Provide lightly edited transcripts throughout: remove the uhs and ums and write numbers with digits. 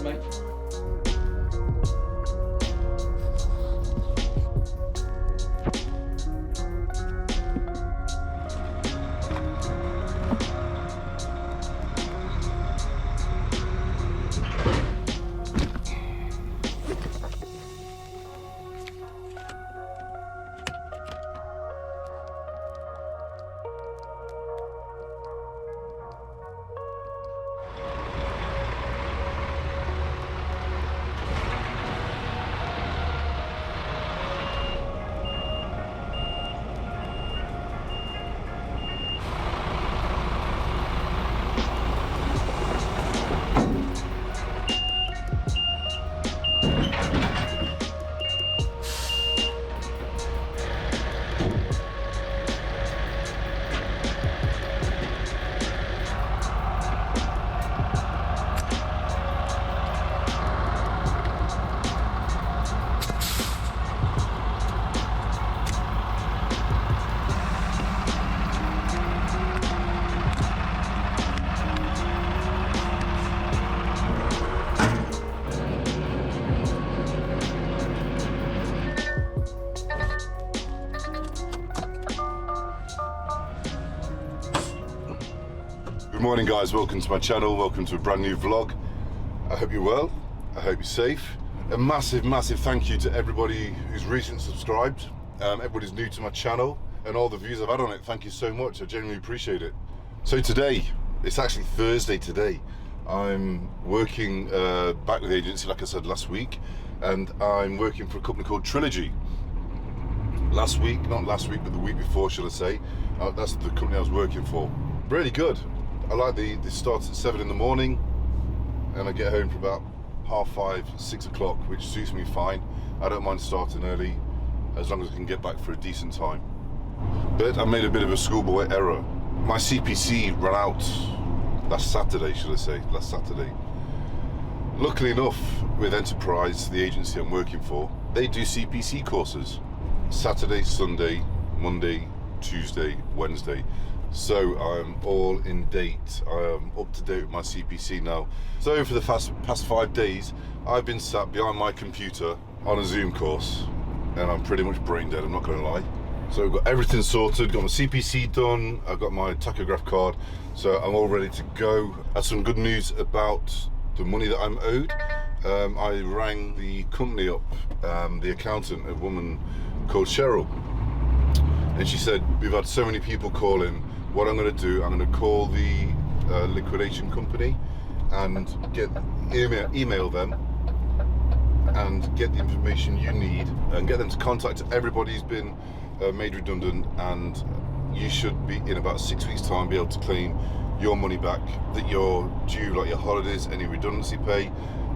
on, mate. Good morning guys, welcome to my channel, welcome to a brand new vlog. I hope you're well, I hope you're safe. A massive thank you to everybody who's recently subscribed, everybody's new to my channel and all the views I've had on it. Thank you so much, I genuinely appreciate it. So today, it's actually Thursday today, I'm working back with the agency like I said last week, and I'm working for a company called Trilogy. Not last week, but the week before, should I say. That's the company I was working for. Really good. I like the starts at 7 in the morning and I get home for about 5:30, 6 o'clock, which suits me fine. I don't mind starting early as long as I can get back for a decent time. But I made a bit of a schoolboy error. My CPC ran out last Saturday. Luckily enough, with Enterprise, the agency I'm working for, they do CPC courses. Saturday, Sunday, Monday, Tuesday, Wednesday. So I'm all in date. I am up to date with my CPC now. So for the past 5 days, I've been sat behind my computer on a Zoom course, and I'm pretty much brain dead, I'm not gonna lie. So I've got everything sorted, got my CPC done, I've got my tachograph card, so I'm all ready to go. I have some good news about the money that I'm owed. I rang the company up, the accountant, a woman called Cheryl, and she said, we've had so many people call in. What I'm going to do, I'm going to call the liquidation company and email them and get the information you need and get them to contact everybody who's been made redundant, and you should be in about 6 weeks time be able to claim your money back that you're due, like your holidays, any redundancy pay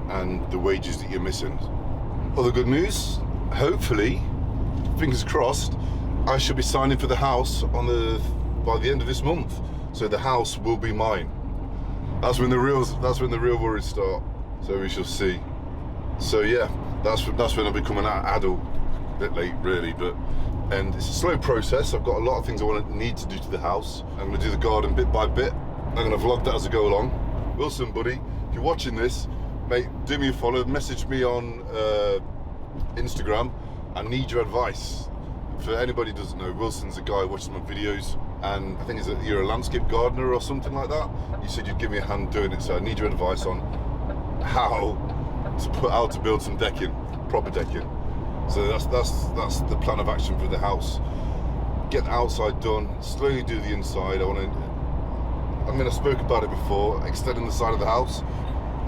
and the wages that you're missing. Other good news, hopefully, fingers crossed, I should be signing for the house by the end of this month, so the house will be mine. That's when the real worries start. So we shall see. So yeah, that's when I become an adult. A bit late, really, and it's a slow process. I've got a lot of things I need to do to the house. I'm going to do the garden bit by bit. I'm going to vlog that as I go along. Wilson, buddy, if you're watching this, mate, do me a follow. Message me on Instagram. I need your advice. For anybody who doesn't know, Wilson's a guy who watches my videos, and I think you're a landscape gardener or something like that. You said you'd give me a hand doing it, so I need your advice on how to build some decking, proper decking. So that's the plan of action for the house. Get the outside done, slowly do the inside. I spoke about it before, extending the side of the house.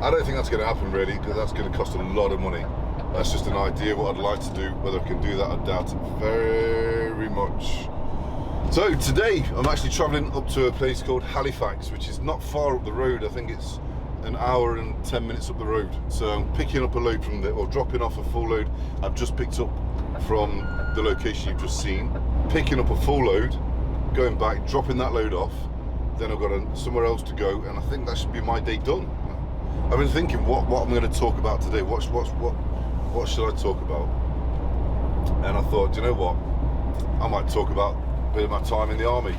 I don't think that's going to happen really, because that's going to cost a lot of money. That's just an idea what I'd like to do. Whether I can do that, I doubt it very much. So today I'm actually travelling up to a place called Halifax, which is not far up the road. I think it's an hour and 10 minutes up the road. So I'm picking up a load from there, or dropping off a full load I've just picked up from the location you've just seen. Picking up a full load, going back, dropping that load off. Then I've got somewhere else to go, and I think that should be my day done. I've been thinking what I'm going to talk about today. What should I talk about? And I thought, do you know what? I might talk about a bit of my time in the army.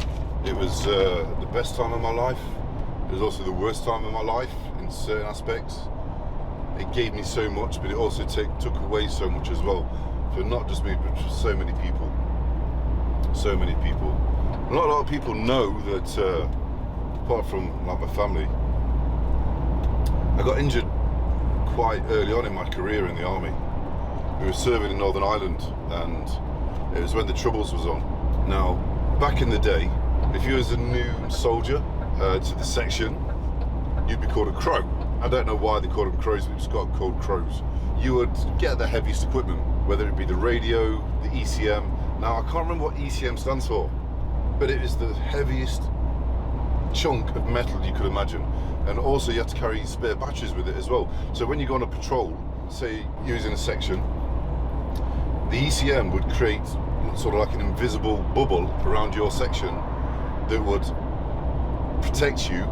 It was the best time of my life. It was also the worst time of my life in certain aspects. gave me so much, but it also took away so much as well, for not just me, but for so many people. So many people. Not a lot of people know that, apart from like my family, I got injured quite early on in my career in the army. We were serving in Northern Ireland, and it was when the Troubles was on. Now, back in the day, if you was a new soldier to the section, you'd be called a crow. I don't know why they called them crows, but it's got called crows. You would get the heaviest equipment, whether it be the radio, the ECM. Now, I can't remember what ECM stands for, but it is the heaviest chunk of metal you could imagine. And also you have to carry spare batteries with it as well. So when you go on a patrol, say you're in a section, the ECM would create sort of like an invisible bubble around your section that would protect you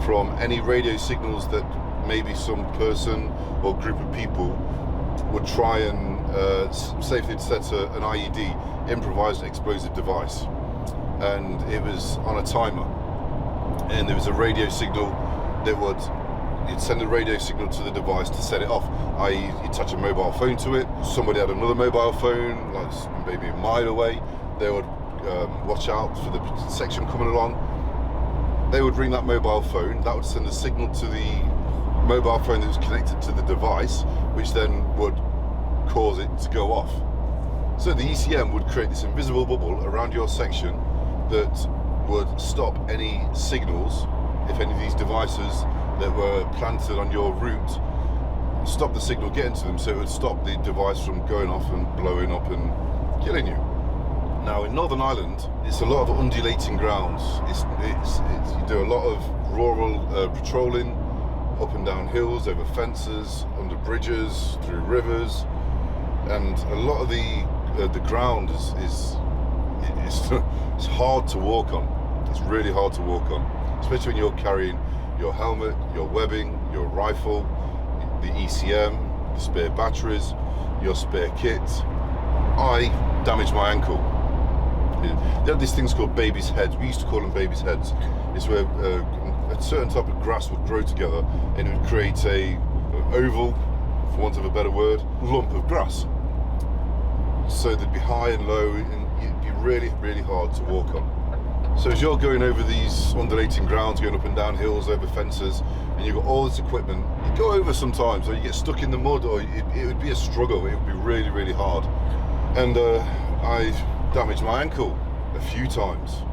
from any radio signals that maybe some person or group of people would try and safely set an IED, improvised explosive device. And it was on a timer, and there was a radio signal that would, you'd send a radio signal to the device to set it off, i.e. you attach a mobile phone to it, somebody had another mobile phone, like maybe a mile away, they would watch out for the section coming along, they would ring that mobile phone, that would send a signal to the mobile phone that was connected to the device, which then would cause it to go off. So the ECM would create this invisible bubble around your section that would stop any signals, if any of these devices that were planted on your route, stop the signal getting to them, so it would stop the device from going off and blowing up and killing you. Now in Northern Ireland, it's a lot of undulating grounds. You do a lot of rural patrolling, up and down hills, over fences, under bridges, through rivers, and a lot of the ground is it's hard to walk on. It's really hard to walk on, especially when you're carrying your helmet, your webbing, your rifle, the ECM, the spare batteries, your spare kit. I damaged my ankle. They had these things called baby's heads. We used to call them baby's heads. It's where a certain type of grass would grow together and it would create a oval, for want of a better word, lump of grass. So they'd be high and low, and it'd be really, really hard to walk on. So as you're going over these undulating grounds, going up and down hills, over fences, and you've got all this equipment, you go over sometimes, or you get stuck in the mud, or it would be a struggle. It would be really, really hard. And I damaged my ankle a few times.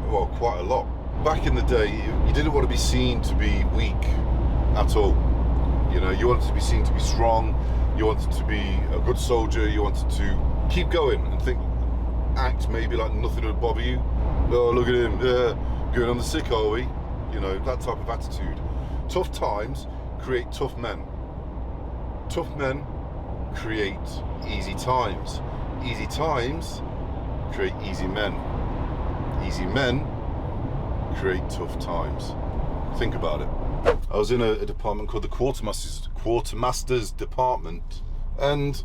Well, quite a lot. Back in the day, you didn't want to be seen to be weak at all. You know, you wanted to be seen to be strong. You wanted to be a good soldier. You wanted to keep going and act maybe like nothing would bother you. Oh, look at him, going on the sick, are we? You know, that type of attitude. Tough times create tough men. Tough men create easy times. Easy times create easy men. Easy men create tough times. Think about it. I was in a department called the Quartermasters Department, and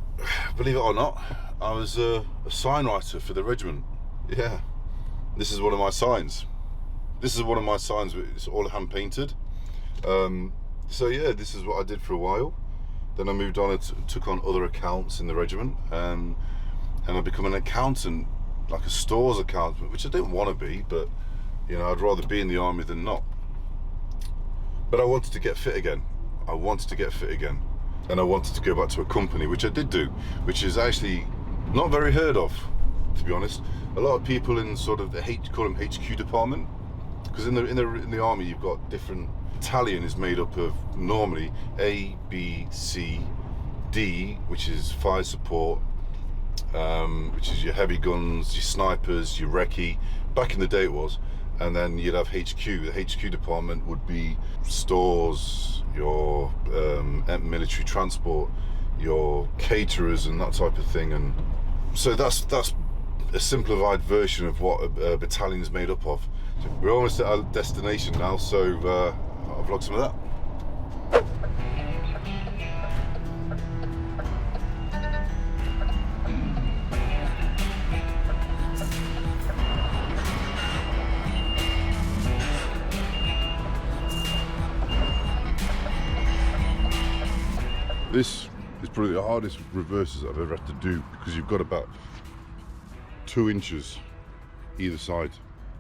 believe it or not, I was a sign writer for the regiment. Yeah, this is one of my signs. This is one of my signs. It's all hand painted. So yeah, this is what I did for a while. Then I moved on and took on other accounts in the regiment, and I became an accountant, like a stores accountant, which I didn't want to be, but you know, I'd rather be in the army than not. But I wanted to get fit again. And I wanted to go back to a company, which I did do, which is actually not very heard of, to be honest. A lot of people in sort of the call them HQ department, because in the army you've got different. Battalion is made up of normally A, B, C, D, which is fire support, which is your heavy guns, your snipers, your recce. Back in the day it was. And then you'd have HQ. The HQ department would be stores, your military transport, your caterers and that type of thing. And so that's a simplified version of what a battalion is made up of. So we're almost at our destination now, so I'll vlog some of that. This is probably the hardest reverses I've ever had to do, because you've got about 2 inches either side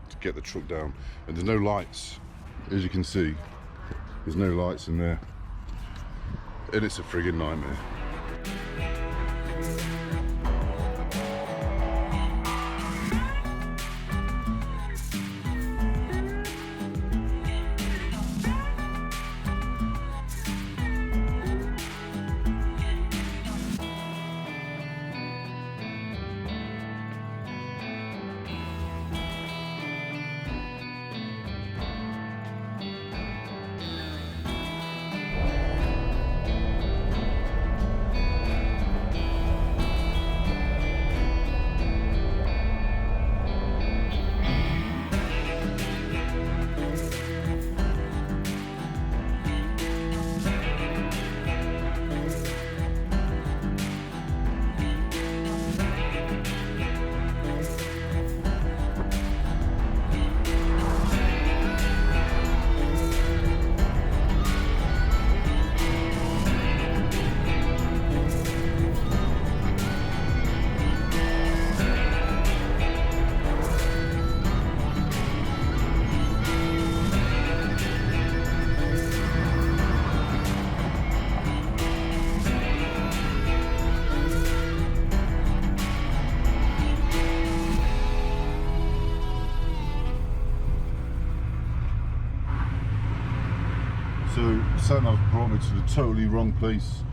to get the truck down, and there's no lights. As you can see, there's no lights in there, and it's a friggin' nightmare. So sat-nav brought me to the totally wrong place.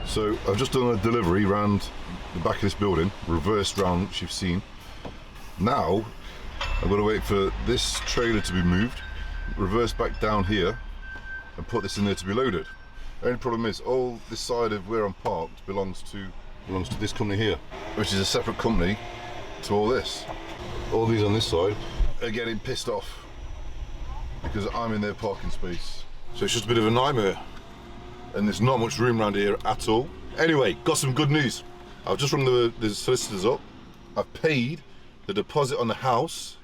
So I've just done a delivery round the back of this building, reversed round, which you've seen. Now I've got to wait for this trailer to be moved, reverse back down here, and put this in there to be loaded. The only problem is all this side of where I'm parked belongs to this company here, which is a separate company to all this. All these on this side are getting pissed off because I'm in their parking space. So it's just a bit of a nightmare, and there's not much room around here at all. Anyway, got some good news. I've just rung the solicitors up. I've paid the deposit on the house,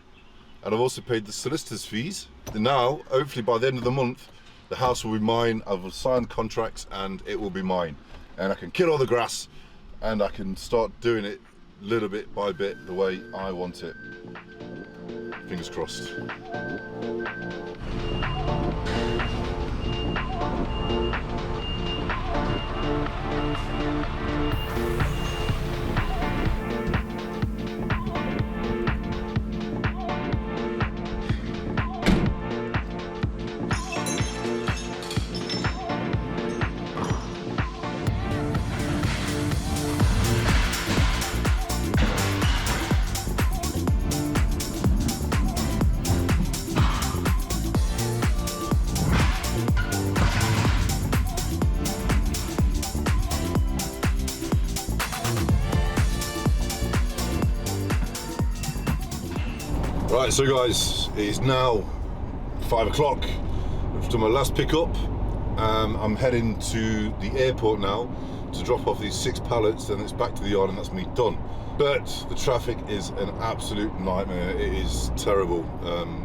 and I've also paid the solicitors' fees. And now, hopefully by the end of the month, the house will be mine. I've signed contracts and it will be mine. And I can kill all the grass, and I can start doing it little bit by bit the way I want it. Fingers crossed. Right, so guys, it is now 5 o'clock. I've done my last pickup. I'm heading to the airport now to drop off these 6 pallets, and it's back to the yard, and that's me done. But the traffic is an absolute nightmare. It is terrible.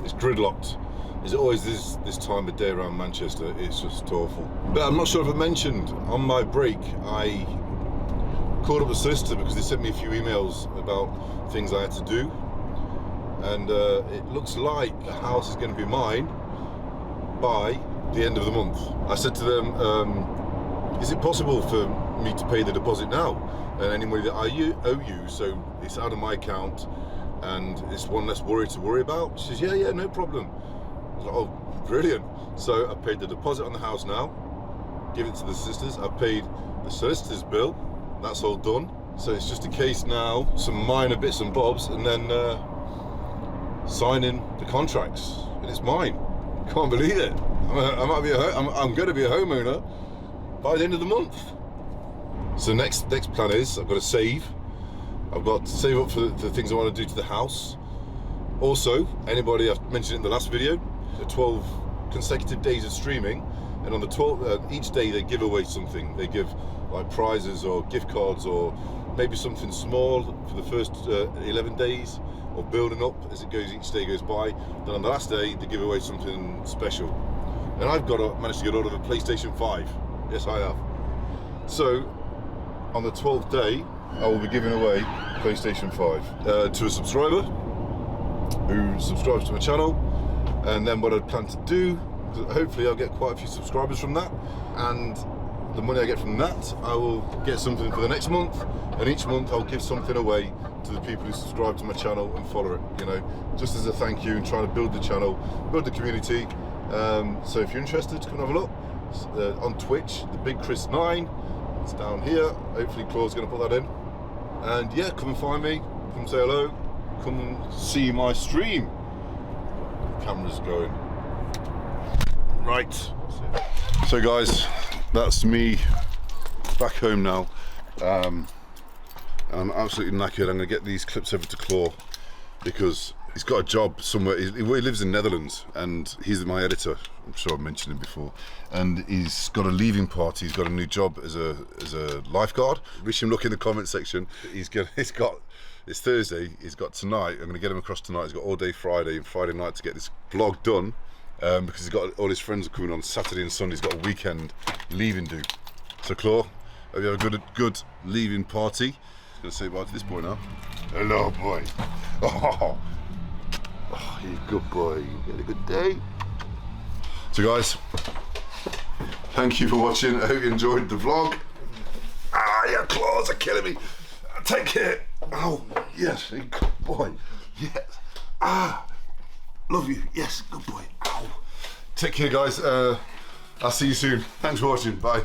It's gridlocked. It's always this time of day around Manchester. It's just awful. But I'm not sure if I mentioned, on my break, I called up the solicitor because they sent me a few emails about things I had to do. And it looks like the house is going to be mine by the end of the month. I said to them, is it possible for me to pay the deposit now and any money that I owe you, so it's out of my account and it's one less worry to worry about? She says, yeah, no problem. I was like, oh, brilliant. So I paid the deposit on the house now, give it to the solicitors. I paid the solicitor's bill, that's all done. So it's just a case now, some minor bits and bobs, and then signing the contracts, and it's mine. Can't believe it. I'm going to be a homeowner by the end of the month. So next plan is I've got to save. I've got to save up for the things I want to do to the house. Also, anybody, I've mentioned it in the last video, the 12 consecutive days of streaming, and on the 12th, each day they give away something. They give like prizes or gift cards or maybe something small for the first 11 days, or building up as it goes, each day goes by. Then on the last day they give away something special, and I've managed to get hold of a PlayStation 5. Yes, I have. So on the 12th day I will be giving away PlayStation 5 to a subscriber who subscribes to my channel. And then what I plan to do, hopefully I'll get quite a few subscribers from that, and the money I get from that I will get something for the next month, and each month I'll give something away to the people who subscribe to my channel and follow it, you know, just as a thank you and trying to build the channel, build the community. So if you're interested, come and have a look. On Twitch, the Big Chris 9, it's down here. Hopefully Claude's going to put that in, and yeah, come and find me, come say hello, come and see my stream. Camera's going right. So guys, that's me back home now. I'm absolutely knackered. I'm gonna get these clips over to Claude because he's got a job somewhere. He lives in Netherlands, and he's my editor. I'm sure I've mentioned him before. And he's got a leaving party. He's got a new job as a lifeguard. Wish him luck in the comment section. It's Thursday, he's got tonight, I'm going to get him across tonight. He's got all day Friday and Friday night to get this vlog done, because he's got all his friends are coming on Saturday and Sunday. He's got a weekend leaving do. So Claude, hope you have a good leaving party. I'm going to say bye to this boy now. Hello boy. Oh, you're a good boy, you had a good day. So guys, thank you for watching. I hope you enjoyed the vlog. Your claws are killing me. Take care. Oh, yes, good boy. Yes. Love you. Yes, good boy. Ow. Take care, guys. I'll see you soon. Thanks for watching. Bye.